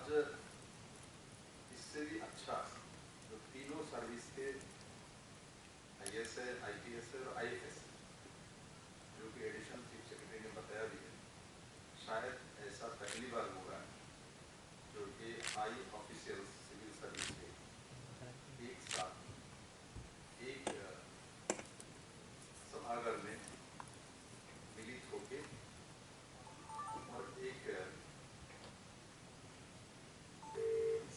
आज इससे भी अच्छा जो तीनों सर्विस के IAS है, IPS है और IFS जो कि एडिशनल चीफ सेक्रेटरी ने बताया भी है, शायद ऐसा पहली बार होगा जो कि हाई ऑफिशियल्स सिविल सर्विस के एक साथ एक सभागार में मिलित होके और एक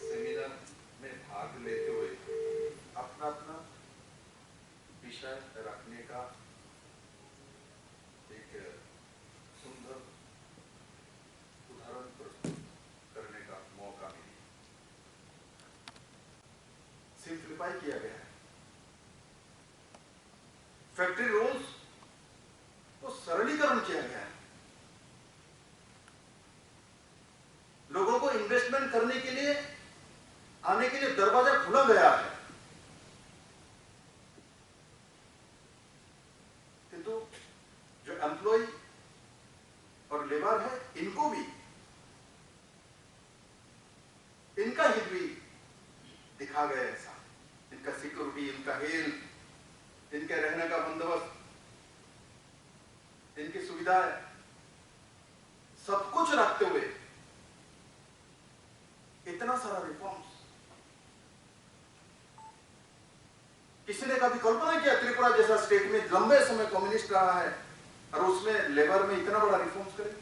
सेमिनार में भाग लेते हुए अपना अपना विषय रखने का एक सुंदर उदाहरण प्रस्तुत करने का मौका मिला। सिंप्लीफाई किया गया है, फैक्ट्री रूल्स को सरलीकरण किया गया है, लोगों को इन्वेस्टमेंट करने के लिए आने के लिए दरवाजा खुला गया है, किंतु जो एम्प्लॉय और लेबर है इनको भी, इनका हित भी दिखा गया ऐसा, इनका सिक्योरिटी, इनका हेल्थ, इनके रहने का बंदोबस्त, इनकी सुविधाएं, सब कुछ रखते हुए इतना सारा रिफॉर्म्स किसी ने कभी कल्पना किया त्रिपुरा जैसा स्टेट में लंबे समय कम्युनिस्ट रहा है और उसमें लेबर में इतना बड़ा रिफॉर्म्स करेंगे?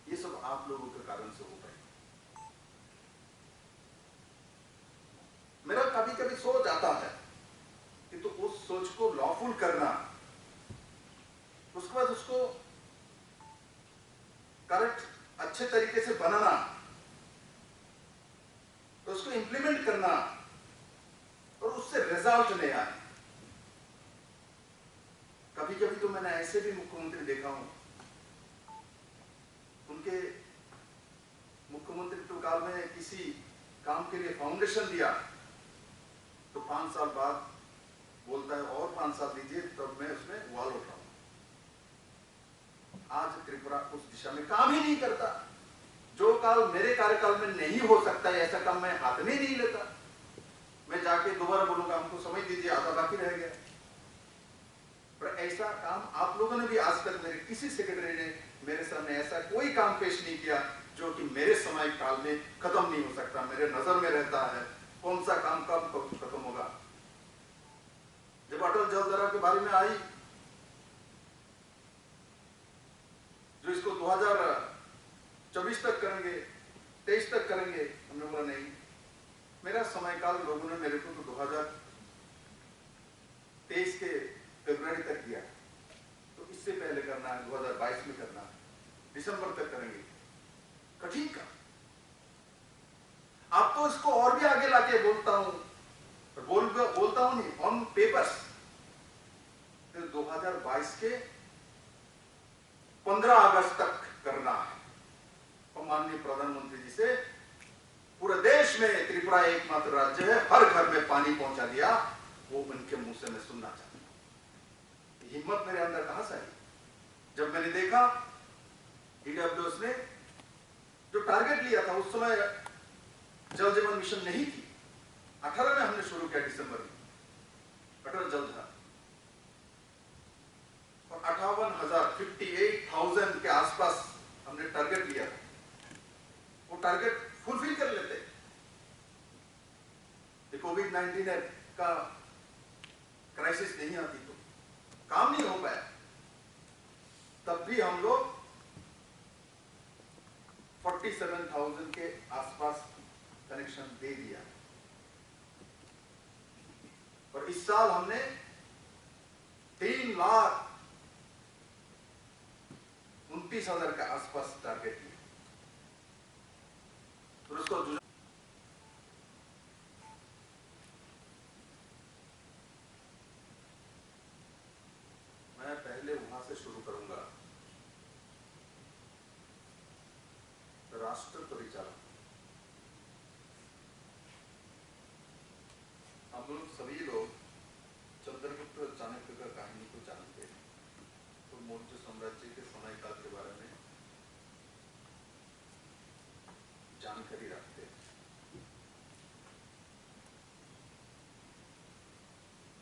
ये सब आप लोगों के कारण से हो पाए। मेरा कभी कभी सोच आता है कि तो उस सोच को लॉफुल करना, उसके बाद उसको करेक्ट अच्छे तरीके से बनाना, तो उसको इंप्लीमेंट करना और उससे रिजल्ट नहीं आए। कभी कभी तो मैंने ऐसे भी मुख्यमंत्री देखा हूं, उनके मुख्यमंत्री काल में किसी काम के लिए फाउंडेशन दिया तो 5 साल बाद बोलता है और 5 साल दीजिए तब मैं उसमें वॉल उठाऊं। आज त्रिपुरा उस दिशा में काम ही नहीं करता। जो काल मेरे कार्यकाल में नहीं हो सकता है ऐसा काम मैं हाथ में नहीं लेता। मैं जाके दोबारा बोलूंगा हमको समझ दीजिए आधा बाकी रह गया। पर ऐसा काम आप लोगों ने भी आज तक मेरे किसी सेक्रेटरी ने मेरे सामने ऐसा कोई काम पेश नहीं किया जो कि मेरे समय काल में खत्म नहीं हो सकता, मेरे नजर में रहता है कौन सा काम कब खत्म होगा। जब अटल जलधारा के बारे में आई, जो इसको 2024 तक करेंगे, 23 तक करेंगे, हमने बोला नहीं, मेरा समय काल लोगों ने मेरे को तो 2023 के फरवरी तक दिया, तो इससे पहले करना है, 2022 में करना है, दिसंबर तक करेंगे। कठिन का आप तो इसको और भी आगे लाके बोलता हूं, बोलता हूं नहीं, ऑन पेपर्स 2022 के 15 अगस्त तक करना है। और माननीय प्रधानमंत्री जी से पूरे देश में त्रिपुरा एकमात्र राज्य है हर घर में पानी पहुंचा दिया, वो उनके मुंह से मैं सुनना चाहता हूं। हिम्मत मेरे अंदर कहां से आई? जब मैंने देखा EWS ने जो टारगेट लिया था, उस समय जल जीवन मिशन नहीं थी, 18 में हमने शुरू किया दिसंबर में अटल जलधारा, और 58,000 के आसपास हमने टारगेट लिया था। वो टारगेट फुलफिल कर लेते, कोविड-19 का क्राइसिस नहीं आती तो काम नहीं हो पाया, तब भी हम लोग 47,000 के आसपास कनेक्शन दे दिया। और इस साल हमने 3,29,000 के आसपास टारगेट लिया। तो उसको मैं पहले वहां से शुरू करूंगा, राष्ट्र परिचालन। हम लोग सभी लोग चंद्रगुप्त चाणक्य का कहानी को जानते हैं, तो मौर्य साम्राज्य के समयकाल के बारे में जानकारी रखते हैं।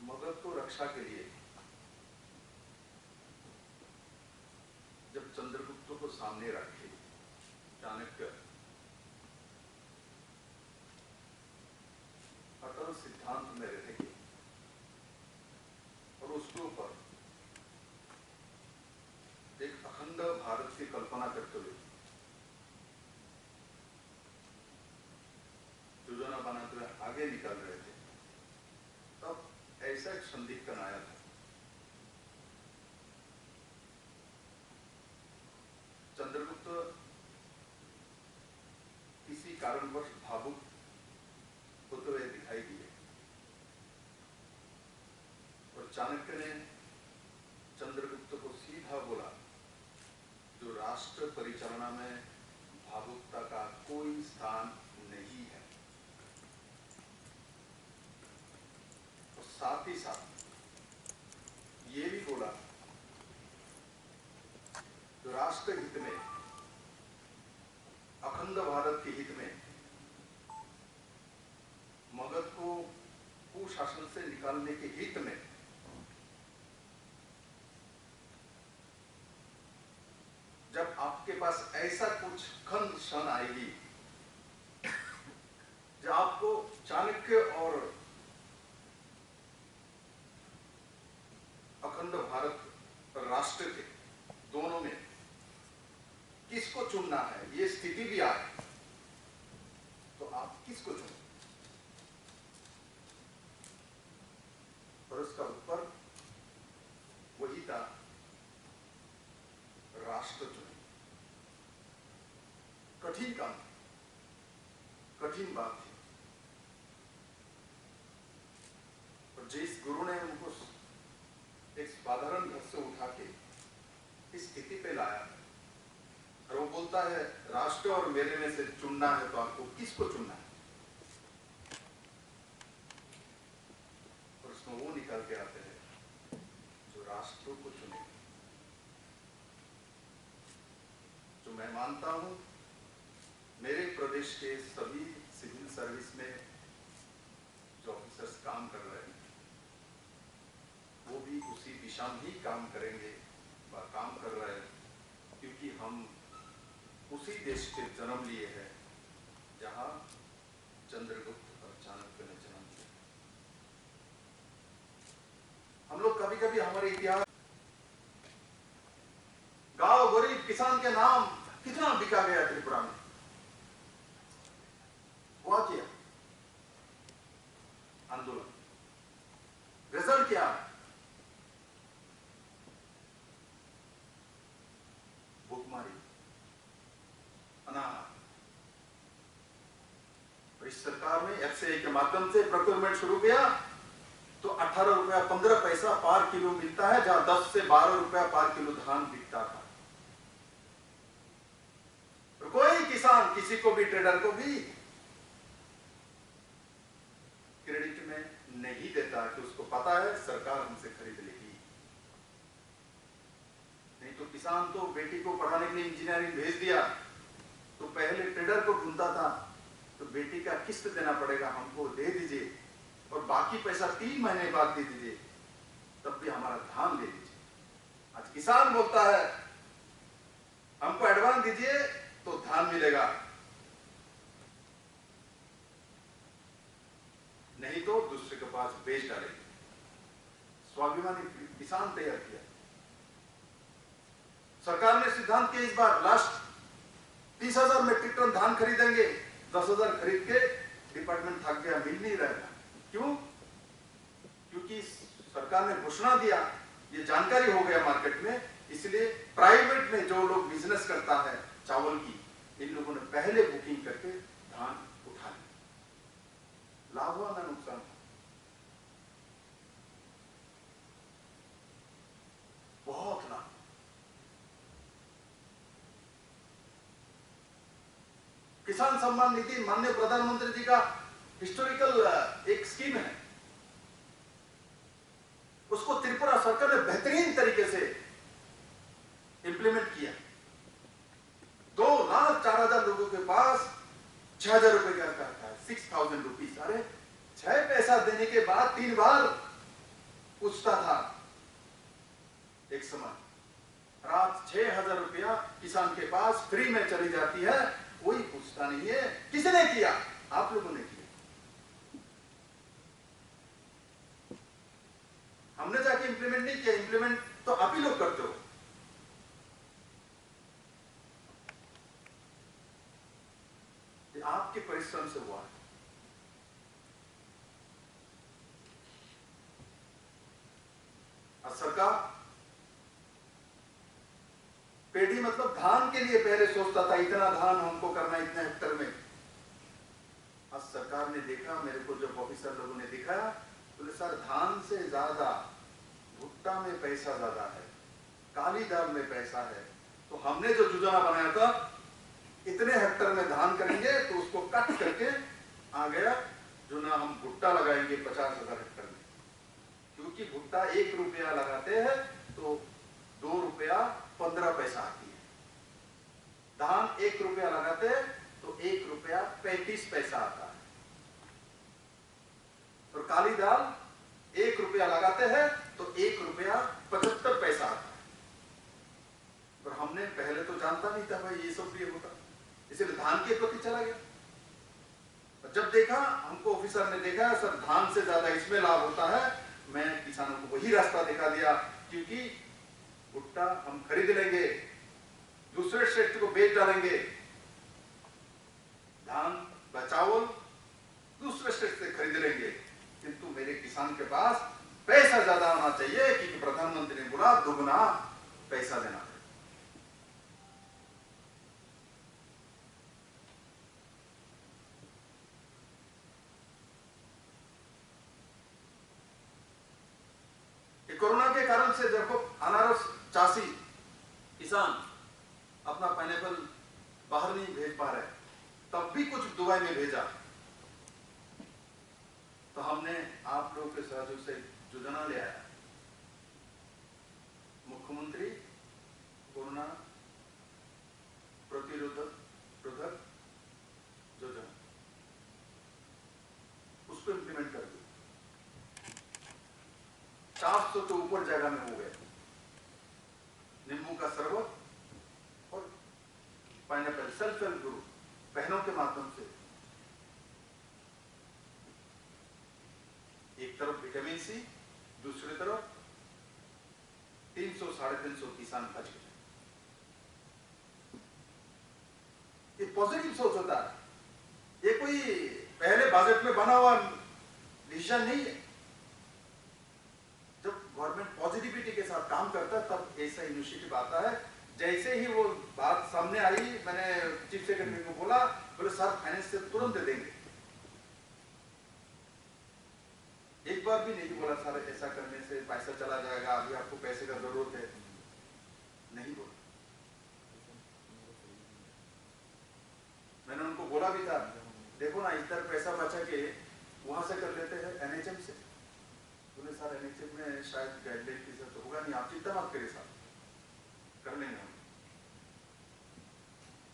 मगध को रक्षा के लिए जब चंद्रगुप्त को सामने रखे चाणक्य अटल सिद्धांत में रहेंगे और उसके ऊपर एक अखंड भारत की कल्पना करते हुए योजना बनाते हुए आगे निकल रहे थे, तब ऐसा एक संदिग्ध आया था। चंद्रगुप्त किसी कारणवश भावुक होते हुए दिखाई दिए और चाणक्य ने चंद्रगुप्त को सीधा बोला, जो राष्ट्र परिचालना में भावुकता का कोई स्थान नहीं है। और साथ ही साथ ये भी बोला, जो राष्ट्र हित में, अखंड भारत के हित में मगध को कुशासन से निकालने के हित में जब आपके पास ऐसा कुछ खंड क्षण आएगी जब आपको चाणक्य और अखंड भारत राष्ट्र के दोनों में किसको चुनना है, ये स्थिति भी आए तो आप किसको चुनो? और उसका उत्तर वही था, राष्ट्र चुने। कठिन काम, कठिन बात थी। और जिस गुरु ने उनको एक साधारण घर से उठा के इस स्थिति पे लाया और वो बोलता है राष्ट्र और मेरे में से चुनना है, तो आपको किसको चुनना है? और उसमें वो निकल के आते हैं जो राष्ट्र को चुने। जो मैं मानता हूं मेरे प्रदेश के सभी सिविल सर्विस में जो ऑफिसर्स काम कर रहे हैं वो भी उसी दिशा में ही काम करेंगे व काम कर रहे हैं, क्योंकि हम उसी देश के जन्म लिए हैं जहां चंद्रगुप्त और चाणक्य ने जन्म लिया। हम लोग कभी कभी हमारे इतिहास, गांव गरीब किसान के नाम कितना बिका गया त्रिपुरा में, हुआ क्या आंदोलन, रिजल्ट क्या? भूखमारी, अनाहार। इस सरकार ने एफसीआई के माध्यम से प्रोक्योरमेंट शुरू किया तो 18 रुपया 15 पैसा पर किलो मिलता है, जहां 10 से 12 रुपया पर किलो धान बिकता था। तो कोई किसान किसी को भी, ट्रेडर को भी क्रेडिट में नहीं देता कि उसको पता है सरकार हमसे खरीद लेगी। नहीं तो किसान तो बेटी को पढ़ाने के लिए इंजीनियरिंग भेज दिया तो पहले ट्रेडर को ढूंढता था, तो बेटी का किस्त देना पड़ेगा, हमको दे दीजिए और बाकी पैसा 3 महीने बाद दे दीजिए, तब भी हमारा धान दे दीजिए। आज किसान बोलता है हमको एडवांस दीजिए तो धान मिलेगा, नहीं तो दूसरे के पास बेच डालेंगे। स्वाभिमानी किसान तैयार किया सरकार ने सिद्धांत के, इस बार लास्ट 30,000 मेट्रिक टन धान खरीदेंगे, 10,000 खरीद के डिपार्टमेंट थक गया, मिल नहीं रहा। क्यों? क्योंकि सरकार ने घोषणा दिया, ये जानकारी हो गया मार्केट में, इसलिए प्राइवेट में जो लोग बिजनेस करता है चावल की, इन लोगों ने पहले बुकिंग करके धान उठा लिया। लाभ हुआ ना नुकसान? बहुत लाभ। किसान सम्मान निधि माननीय प्रधानमंत्री जी का हिस्टोरिकल एक स्कीम है, उसको त्रिपुरा सरकार ने बेहतरीन तरीके से इंप्लीमेंट किया। 2,04,000 लोगों के पास 6,000 रुपए का खाता है, 6,000 रुपीज। अरे 6 पैसा देने के बाद 3 बार पूछता था। एक समय रात 6,000 रुपया किसान के पास फ्री में चली जाती है, कोई पूछता नहीं है। किसने किया? आप लोगों ने किया। हमने जाके इंप्लीमेंट नहीं किया। इंप्लीमेंट तो आप ही लोग करते हो। ये आपके परिश्रम से हुआ है। और सरकार पेड़ी मतलब धान के लिए पहले सोचता था, इतना धान हमको करना इतने हेक्टर में। आज सरकार ने देखा, मेरे को जब ऑफिसर लोगों ने दिखाया, बोले सर धान से ज्यादा भुट्टा में पैसा ज्यादा है, काली दाल में पैसा है। तो हमने जो योजना बनाया था, इतने हेक्टर में धान करेंगे तो उसको कट करके आ गया जो ना हम भुट्टा लगाएंगे 50,000 हेक्टर में। क्योंकि भुट्टा 1 रुपया लगाते हैं तो 2 रुपया 15 पैसा आती है। धान 1 रुपया लगाते हैं तो 1 रुपया 35 पैसा आता है। और काली दाल 1 रुपया लगाते हैं तो 1 रुपया 75 पैसा आता है। और हमने पहले तो जानता नहीं था भाई ये सब भी होता, इसलिए धान के प्रति चला गया। जब देखा, हमको ऑफिसर ने देखा सर धान से ज्यादा इसमें लाभ होता है, मैं किसानों को वही रास्ता दिखा दिया। क्योंकि भुट्टा हम खरीद लेंगे, दूसरे स्टेट को बेच डालेंगे, धान चावल दूसरे स्टेट से खरीद लेंगे, किंतु मेरे किसान के पास पैसा ज्यादा होना चाहिए। क्योंकि प्रधानमंत्री ने बोला दुगना पैसा देना। कोरोना के कारण से देखो, अनारस चासी किसान अपना पाइनएप्पल बाहर नहीं भेज पा रहे, तब भी कुछ दुबई में भेजा। तो हमने आप लोगों के सहयोग से योजना ले आया, मुख्यमंत्री कोरोना प्रतिरोधक योजना, उसको इंप्लीमेंट कर दिया। 400 के ऊपर जगह में हो गए। नींबू का शरबत और पाइनएप्पल, सेल्फ हेल्प ग्रुप बहनों के माध्यम से एक तरफ विटामिन सी, दूसरी तरफ 300-350 किसान बच गए। ये पॉजिटिव सोच होता है। ये कोई पहले बजट में बना हुआ डिसीजन नहीं है। जब गवर्नमेंट पॉजिटिविटी के साथ काम करता है तब ऐसा इनिशिएटिव आता है। जैसे ही वो बात सामने आई, मैंने चीफ सेक्रेटरी को बोला, बोले सर फाइनेंस से तुरंत दे देंगे। एक बार भी नहीं बोला सर ऐसा करने से पैसा चला जाएगा, अभी आपको पैसे का जरूरत है, नहीं बोला। मैंने उनको बोला भी था, देखो ना इधर पैसा बचा के वहां से कर लेते हैं एनएचएम से। बोले सर एनएचएम में शायद गाइडलाइन की जरूरत होगा नहीं, आप चिंता मत करिए सर, कर लेंगे हम।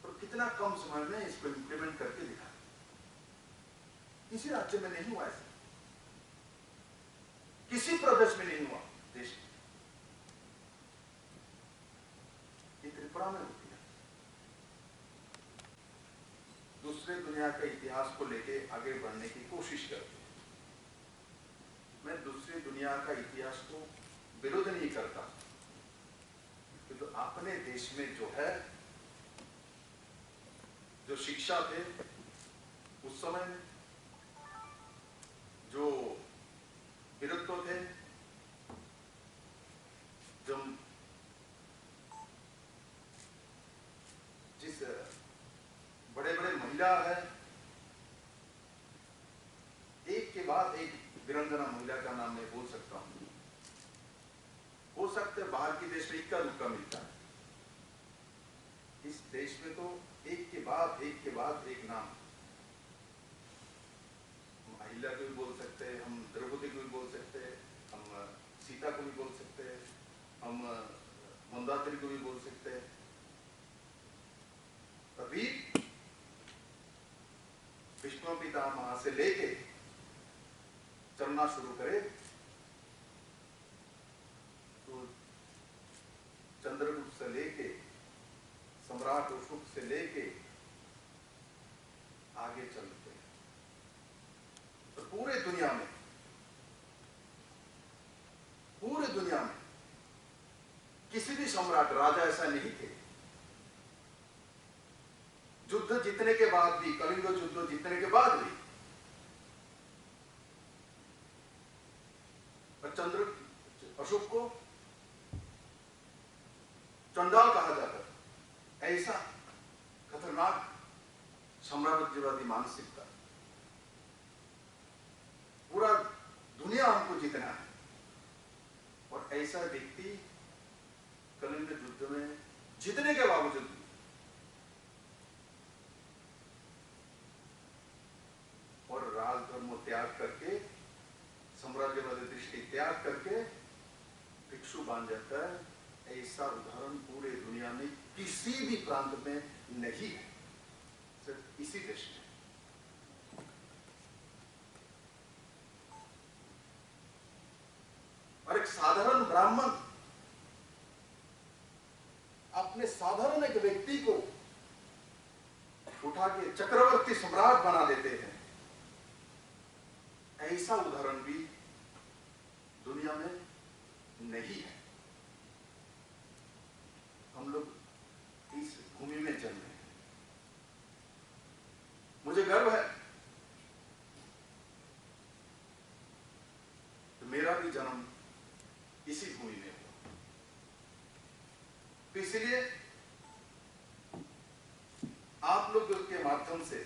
और कितना कम समय में इसको इंप्लीमेंट करके दिखा। किसी राज्य में नहीं हुआ ऐसा, किसी प्रदेश में नहीं हुआ देश में। ये त्रिपुरा में होती है। दूसरे दुनिया के इतिहास को लेके आगे बढ़ने की कोशिश करते हैं। मैं दूसरी दुनिया का इतिहास को विरोध नहीं करता, किंतु अपने देश में जो है, जो शिक्षा थे उस समय में, जो विरुद्ध थे, जो जिस बड़े बड़े महिला है, एक के बाद एक वीरांगना महिला का नाम मैं बोल सकता हूं। हो सकता है बाहर के देश में इक्का दुक्का मिलता है, इस देश में तो एक के बाद एक नाम। हम अहिल्या को भी बोल सकते हैं, हम द्रौपदी को भी बोल सकते हैं, हम सीता को भी बोल सकते हैं, हम मंदाकिनी को भी बोल सकते हैं। अभी विष्णु पितामह से लेके चलना शुरू करे तो चंद्रगुप्त से लेके सम्राट अशोक से लेके आगे चलते हैं। तो पूरे दुनिया में किसी भी सम्राट राजा ऐसा नहीं थे, युद्ध जीतने के बाद भी, कलिंग युद्ध जीतने के बाद भी चंद्र अशोक को चंडाल कहा जाता था। ऐसा खतरनाक साम्राज्यवादी मानसिकता, पूरा दुनिया हमको जीतना है, और ऐसा व्यक्ति कलिंग युद्ध में जीतने के बावजूद भी और राजधर्म त्याग करके, साम्राज्यवादी दृष्टि त्याग करके भिक्षु बन जाता है, ऐसा उदाहरण पूरे दुनिया में किसी भी प्रांत में नहीं है, सिर्फ इसी देश में। और एक साधारण ब्राह्मण अपने साधारण एक व्यक्ति को उठा के चक्रवर्ती सम्राट बना देते हैं, ऐसा उदाहरण भी दुनिया में नहीं है। हम लोग इस भूमि में जन्मे हैं। मुझे गर्व है तो मेरा भी जन्म इसी भूमि में हुआ, तो इसलिए आप लोग के माध्यम से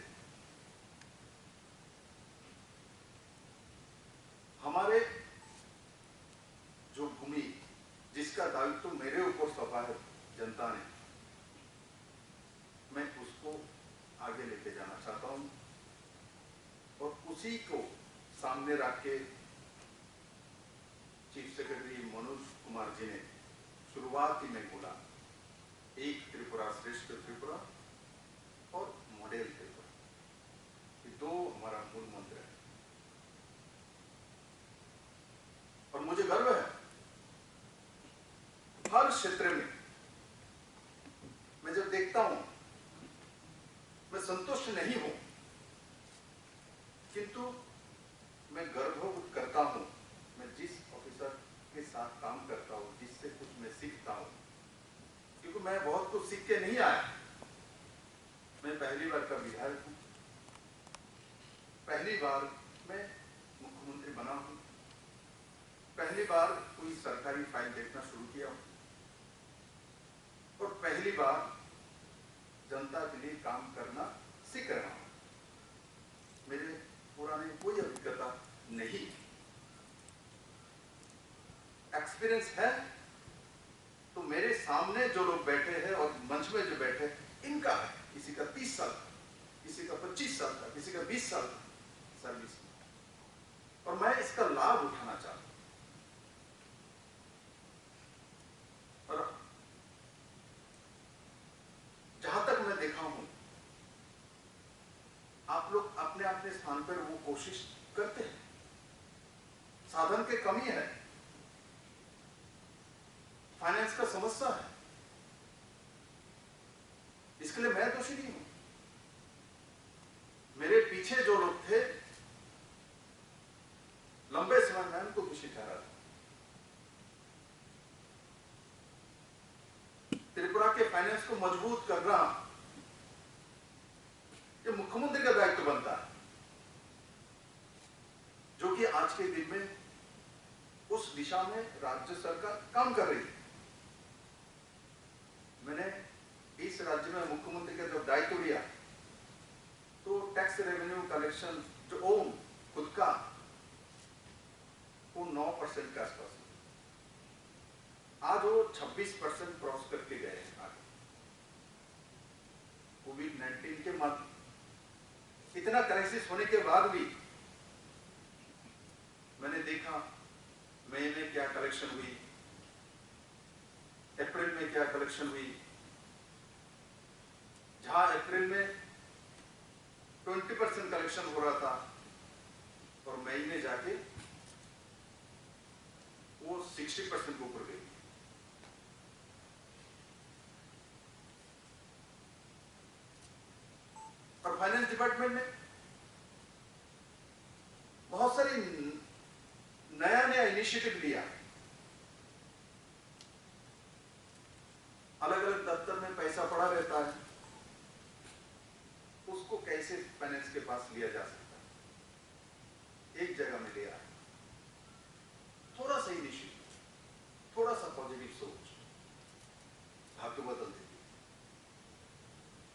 हमारे जो भूमि जिसका दायित्व मेरे ऊपर सौंपा है जनता ने, मैं उसको आगे लेके जाना चाहता हूं, और उसी को सामने रख के चीफ सेक्रेटरी मनोज कुमार जी ने शुरुआत ही में बोला, एक त्रिपुरा श्रेष्ठ त्रिपुरा और मॉडल त्रिपुरा, ये दो हमारा मूल मंत्र है। और मुझे गर्व है हर क्षेत्र में मैं जब देखता हूं, मैं संतुष्ट नहीं हूं, किंतु मैं गर्व करता हूं, मैं जिस ऑफिसर के साथ काम करता हूं, जिससे कुछ मैं सीखता हूं, क्योंकि मैं बहुत कुछ सीख के नहीं आया। मैं पहली बार का विधायक हूं, पहली बार मैं मुख्यमंत्री बना हूं, पहली बार कोई सरकारी फाइल देखना शुरू किया हूं, और पहली बार जनता के लिए काम करना सीख रहा हूं। मेरे पुराने कोई अभिज्ञता नहीं, एक्सपीरियंस है तो मेरे सामने जो लोग बैठे हैं और मंच में जो बैठे हैं, इनका है। किसी का 30 साल का, किसी का 25 साल का, किसी का 20 साल का सर्विस, और मैं इसका लाभ उठाना चाहता हूं। और जहां तक मैं देखा हूं, आप लोग अपने अपने स्थान पर वो कोशिश करते हैं। साधन की कमी है, फाइनेंस का समस्या है, इसके लिए मैं दोषी नहीं हूं। मेरे पीछे जो लोग थे, लंबे समय में उनको दोषी ठहरा था। त्रिपुरा के फाइनेंस को मजबूत करना ये मुख्यमंत्री का दायित्व बनता है, जो कि आज के दिन में उस दिशा में राज्य सरकार काम कर रही है। मैंने इस राज्य में मुख्यमंत्री का जब दायित्व लिया, तो टैक्स रेवेन्यू कलेक्शन जो ओन खुद का, वो 9% के आसपास, आज वो 26% क्रॉस करके गए हैं आगे। कोविड-19 के बाद इतना क्राइसिस होने के बाद भी मैंने देखा मई में क्या कलेक्शन हुई, अप्रैल में क्या कलेक्शन हुई, जहां अप्रैल में 20% कलेक्शन हो रहा था और मई में जाके वो 60% के ऊपर गई। और फाइनेंस डिपार्टमेंट ने बहुत सारी नया नया इनिशिएटिव लिया। अलग अलग दफ्तर में पैसा पड़ा रहता है, उसको कैसे फाइनेंस के पास लिया जा सकता है, एक जगह में ले आए। थोड़ा सा इनिशिएटिव, थोड़ा सा पॉजिटिव सोच भाग्य बदल देती।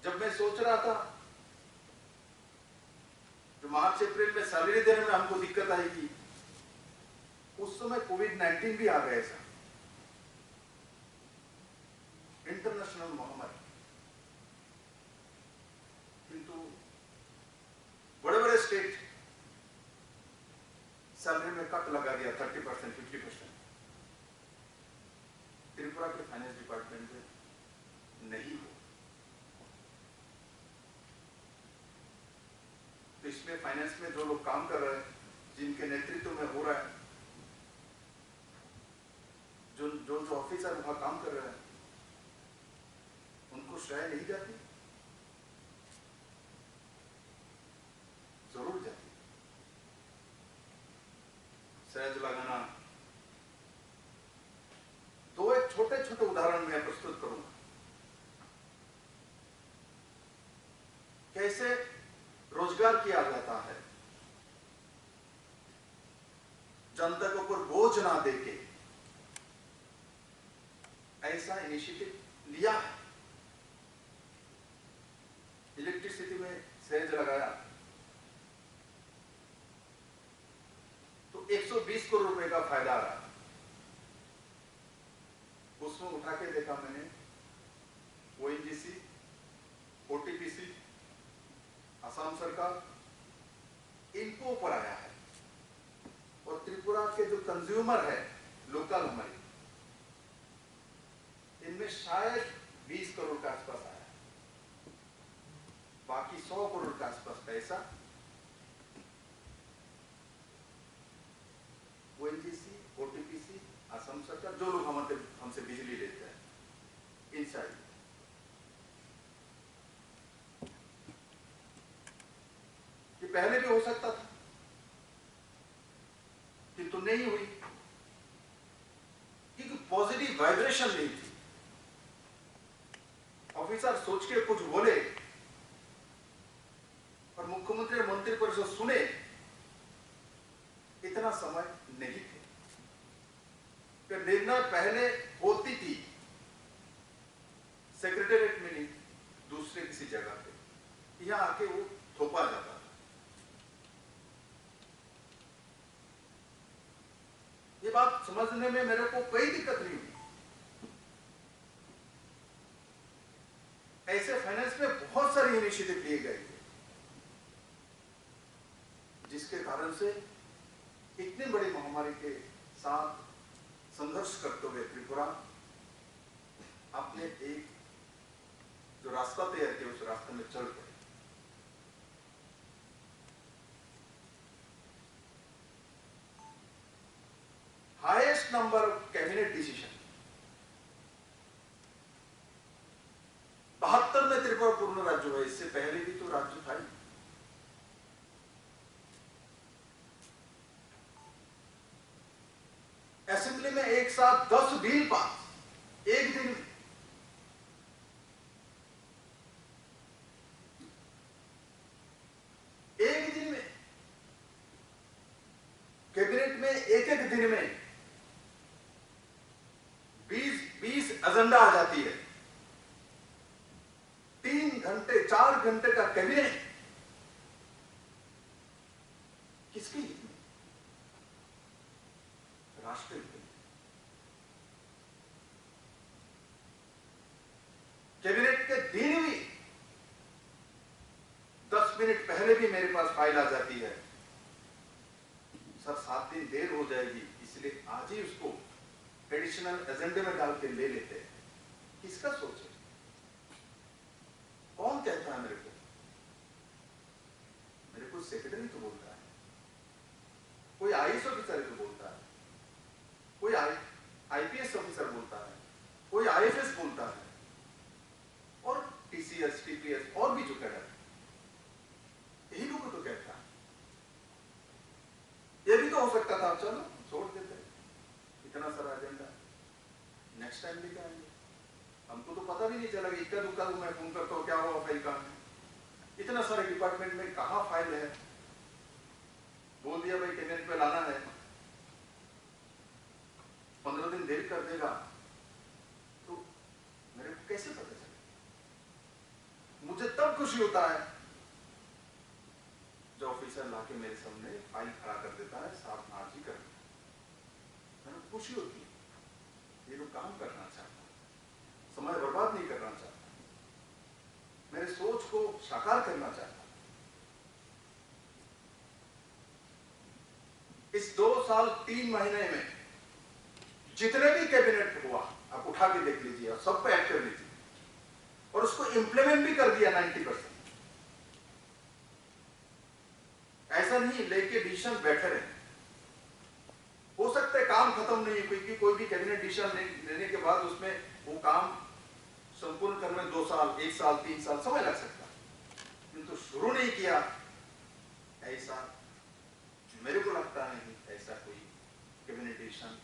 जब मैं सोच रहा था जो मार्च अप्रैल में सैलरी देने में हमको दिक्कत आएगी, उस समय कोविड-19 भी आ गया था, इंटरनेशनल महामारी। किंतु बड़े बड़े स्टेट सैलरी में कट लगा दिया 30%, 50%। त्रिपुरा के फाइनेंस डिपार्टमेंट में नहीं हो। तो इसमें फाइनेंस में जो लोग काम कर रहे हैं, जिनके नेतृत्व में हो रहा है, जो ऑफिसर वहां काम कर रहे हैं, उनको श्रेय नहीं जाती? जरूर जाती। श्रेय लगाना, तो एक छोटे छोटे उदाहरण मैं प्रस्तुत करूंगा। कैसे रोजगार किया जाता है, जनता के ऊपर बोझ ना देके ऐसा इनिशिएटिव लिया है। इलेक्ट्रिसिटी में सेज लगाया तो 120 करोड़ रुपए का फायदा आ रहा। उसमें उठा के देखा मैंने, ओएनजीसी, ओटीपीसी, असम सरकार, इनको ऊपर आया है। और त्रिपुरा के जो कंज्यूमर है लोकल हमारी, इनमें शायद 20 करोड़ के आसपास आया है। बाकी 100 करोड़ के आसपास पैसा ओएनजीसी, ओटीपीसी, असम सरकार, जो लोग हमसे बिजली लेते हैं, इनसाइड। ये पहले भी हो सकता था, किंतु नहीं हुई, क्योंकि पॉजिटिव वाइब्रेशन नहीं थी। ऑफिसर सोच के कुछ बोले और मुख्यमंत्री और मंत्री परिषद सुने, इतना समय नहीं थे। फिर निर्णय पहले होती थी सेक्रेटेरिएट में, नहीं दूसरे किसी जगह पे, यहां आके वो थोपा जाता था। ये बात समझने में मेरे को कोई दिक्कत नहीं हुई। ऐसे फाइनेंस में बहुत सारे इनिशिएटिव लिए गए थे, जिसके कारण से इतनी बड़ी महामारी के साथ संघर्ष करते हुए त्रिपुरा अपने एक जो रास्ता तैयार किया, उस रास्ते में चल पड़े। Highest number of cabinet decision 72 में त्रिपुरा पूर्ण राज्य हुआ। इससे पहले भी तो राज्य था ही। असेंबली में एक साथ 10 बिल पास एक दिन में। एक दिन में कैबिनेट में एक दिन में 20 एजेंडा आ जाती है। 3 घंटे 4 घंटे का कैबिनेट किसके हित में? राष्ट्र हित में। कैबिनेट के दिन भी 10 मिनट पहले भी मेरे पास फाइल आ जाती है, सर 7 दिन देर हो जाएगी, इसलिए आज ही उसको एडिशनल एजेंडे में डाल के ले लेते हैं। किसका सोच है? कौन कहता है मेरे को? मेरे को सेक्रेटरी तो बोलता है, कोई आईएएस ऑफिसर तो बोलता है, कोई आईपीएस ऑफिसर बोलता है, कोई आईएफएस बोलता है, और टीसीएस, टीपीएस और भी जो कैडर, यही लोगों को तो कहता है। ये भी तो हो सकता था, चलो छोड़ देते, इतना सारा एजेंडा नेक्स्ट टाइम लेके आएंगे। हमको तो पता भी नहीं चला कि इक्का दुक्का मैं फोन करता हूँ क्या हुआ फाइल का, इतना सारे डिपार्टमेंट में कहाँ फाइल है, बोल दिया भाई कैबिनेट पे लाना है, 15 दिन देर कर देगा, तो मेरे को कैसे पता चले? मुझे तब खुशी होता है जो ऑफिसर लाके मेरे सामने फाइल खड़ा कर देता है, साफ मार्जी कर, मेरे को खुशी होती है, ये लोग काम करना चाहता, समय बर्बाद नहीं करना चाहता, मेरे सोच को साकार करना चाहता। इस 2 साल 3 महीने में जितने भी कैबिनेट हुआ आप उठा के देख लीजिए और सब पे एक्ट कर लीजिए, और उसको इंप्लीमेंट भी कर दिया 90%। ऐसा नहीं लेके डिसीजन बैठे रहे, हो सकता है काम खत्म नहीं है, क्योंकि कोई भी कैबिनेट डिसीजन लेने के बाद उसमें वो काम संपूर्ण करने में 2 साल, 1 साल, 3 साल समय लग सकता है, किंतु शुरू नहीं किया, ऐसा मेरे को लगता नहीं ऐसा कोई कैबिनेट डिसीजन